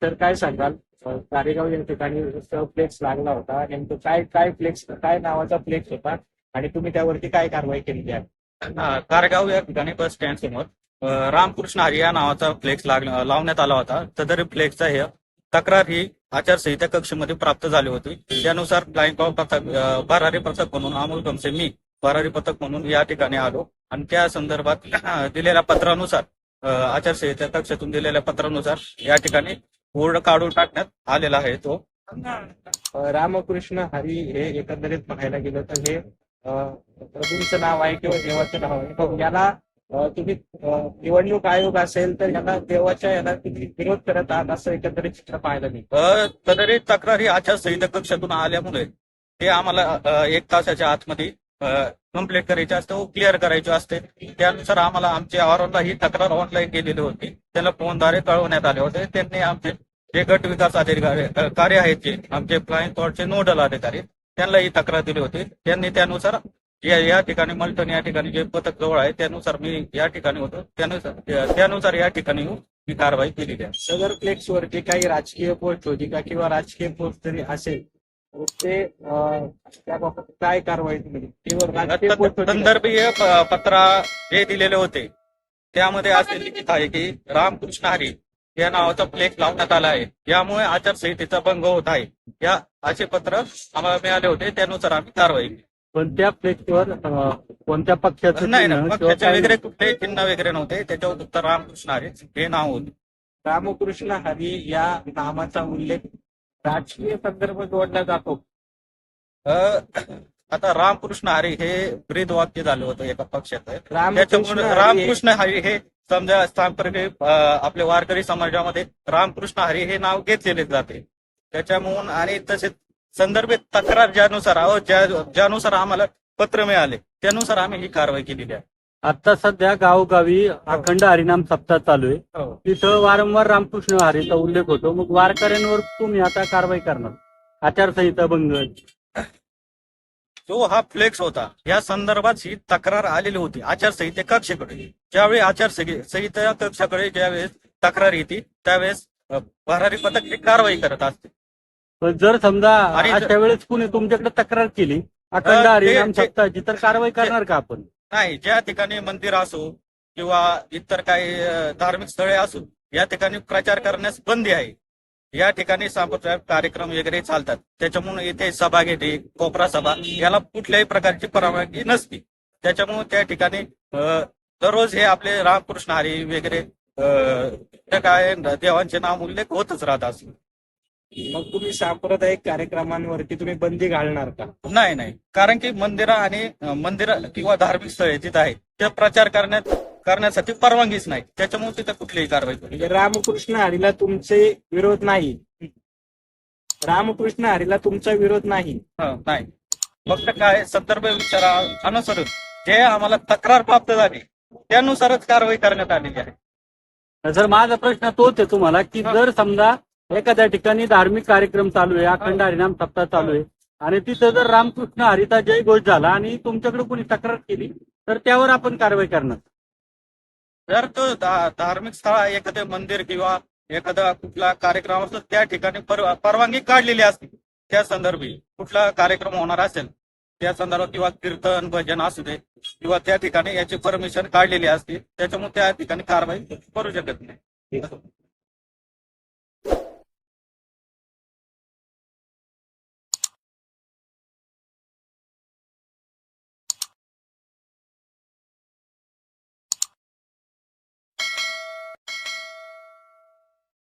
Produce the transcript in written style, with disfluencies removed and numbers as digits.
तर काय सांगाल, कारेगाव या ठिकाणी फ्लेक्स लागला होता, नेमकं काय काय फ्लेक्स, काय नावाचा फ्लेक्स होता आणि तुम्ही त्यावरती काय कारवाई केली आहे? कारगाव या ठिकाणी बस स्टँड समोर रामकृष्ण हरी या नावाचा फ्लेक्स लावण्यात आला होता. सदर फ्लेक्सचा हे तक्रार ही आचारसंहिता कक्षेमध्ये प्राप्त झाली होती. त्यानुसार फ्लाइंग पथक भरारी पथक म्हणून अमोल कमसे मी भरारी पथक म्हणून या ठिकाणी आलो आणि त्या संदर्भात दिलेल्या पत्रानुसार आचारसंहिता कक्षातून दिलेल्या पत्रानुसार या ठिकाणी बोर्ड काढून टाकण्यात आलेला आहे. तो रामकृष्ण हरी हे एकंदरीत पाहायला गेलं तर हे प्रभूंचं नाव आहे किंवा देवाचं नाव आहे. पण याला तुम्ही निवडणूक आयोग असेल तर याला देवाच्या याला तुम्ही विरोध करत आहात असं एकंदरीत चित्र पाहायला मिळतं. तरी तक्रार ही आचारसंहिता कक्षातून आल्यामुळे ते आम्हाला 1 तासाच्या आतमध्ये कंप्लीट करायचे असते, क्लिअर करायचे असते. त्यानुसार आम्हाला आमच्या अहवालला ही तक्रार ऑनलाईन केलेली होती. त्याला फोनद्वारे कळवण्यात आले होते. त्यांनी आमचे जे गट विकास अधिकारी कार्य आहेत, जे आमचे फ्लाइंग स्क्वॉडचे नोडल अधिकारी, त्यांना ही तक्रार दिली होती. त्यांनी त्यानुसार या ठिकाणी मल्टन या ठिकाणी जे पथक जवळ आहे त्यानुसार मी या ठिकाणी होतो. त्यानुसार या ठिकाणी मी कारवाई केलेली आहे. सदर फ्लेक्स वरती काही राजकीय पोस्ट होती का किंवा राजकीय पोस्ट जरी असेल ते त्याबाबत काय कारवाई केली? संदर्भीय पत्र जे दिलेले होते त्यामध्ये असे लिखित आहे की रामकृष्ण हरी या नावाचा फ्लेक्स लावण्यात आला आहे, यामुळे आचारसंहितेचा भंग होत आहे. या असे पत्र आम्हाला मिळाले होते. त्यानुसार आम्ही कारवाई केली. पण त्या फ्लेक्सवर कोणत्या पक्षाचं नाही, पक्षाचे वगैरे कुठले चिन्ह वगैरे नव्हते. त्याच्यावर फक्त रामकृष्ण हरी हे नाव होते. रामकृष्ण हरी या नामाचा उल्लेख राजकीय संदर्भ जोडला जातो. आता रामकृष्ण हरी हे ब्रीद वाक्य झालं होतं एका पक्षाचं. रामकृष्ण त्याच्यामुळे रामकृष्ण हरी हे समजा सांप्रदायिक आपल्या वारकरी समाजामध्ये रामकृष्ण हरी हे नाव घेतलेले जाते. त्याच्यामुळे आणि तसेच संदर्भित तक्रार ज्यानुसार आम्हाला पत्र मिळाले त्यानुसार आम्ही ही कारवाई केलेली आहे. आता सध्या गावोगावी अखंड हरिनाम सप्ताह चालू आहे. हो. तिथं वारंवार रामकृष्ण हरीचा उल्लेख होतो. मग वारकऱ्यांवर तुम्ही आता कारवाई करणार, आचारसंहिता भंग. जो हा फ्लेक्स होता या संदर्भात ही तक्रार आलेली होती आचारसंहिते कक्षेकडे. ज्यावेळी आचारसंहिता कक्षाकडे ज्यावेळेस तक्रार येते त्यावेळेस भरारी पथक ही कारवाई करत असते. पण जर समजा अशा वेळेस कुणी तुमच्याकडे तक्रार केली अखंड हरिनाम सप्ताहाची, तर कारवाई करणार का आपण? नाही, ज्या ठिकाणी मंदिर असो किंवा इतर काही धार्मिक स्थळे असो या ठिकाणी प्रचार करण्यास बंदी आहे. या ठिकाणी सांप्रदायिक कार्यक्रम वगैरे चालतात. त्याच्यामुळे इथे सभा घेते, कोपरा सभा, याला कुठल्याही प्रकारची परवानगी नसते. त्याच्यामुळे त्या ठिकाणी दररोज हे आपले रामकृष्ण हरी वगैरे काय देवांचे नाम उल्लेख होतच राहत असतो. मग तुम्ही सांप्रदायिक कार्यक्रमांवरती तुम्ही बंदी घालणार का? नाही, कारण की मंदिर किंवा धार्मिक स्थळे जिथे आहे ते प्रचार करण्यासाठी परवानगीच नाही. त्याच्यामुळे तिथे कुठलीही कारवाई म्हणजे रामकृष्ण हरीला तुमचे विरोध नाही. रामकृष्ण हरीला तुमचा विरोध नाही. नाही, फक्त काय संदर्भ विचारा अनुसरून जे आम्हाला तक्रार प्राप्त झाली त्यानुसारच कारवाई करण्यात आलेली आहे. जर माझा प्रश्न तोच आहे तुम्हाला की जर समजा एखाद्या ठिकाणी धार्मिक कार्यक्रम चालू आहे, अखंड हरिनाम सप्ताह चालू आहे आणि तिथं जर रामकृष्ण हरीचा जय घोष झाला आणि तुमच्याकडे कोणी तक्रार केली तर त्यावर आपण कारवाई करणार. जर तो धार्मिक स्थळ एखादं मंदिर किंवा एखादा कुठला कार्यक्रम असतो त्या ठिकाणी परवानगी काढलेली असते. त्या संदर्भी कुठला कार्यक्रम होणार असेल त्या संदर्भात किंवा कीर्तन भजन असू दे किंवा त्या ठिकाणी याची परमिशन काढलेली असते. त्याच्यामुळे त्या ठिकाणी कारवाई करू शकत नाही.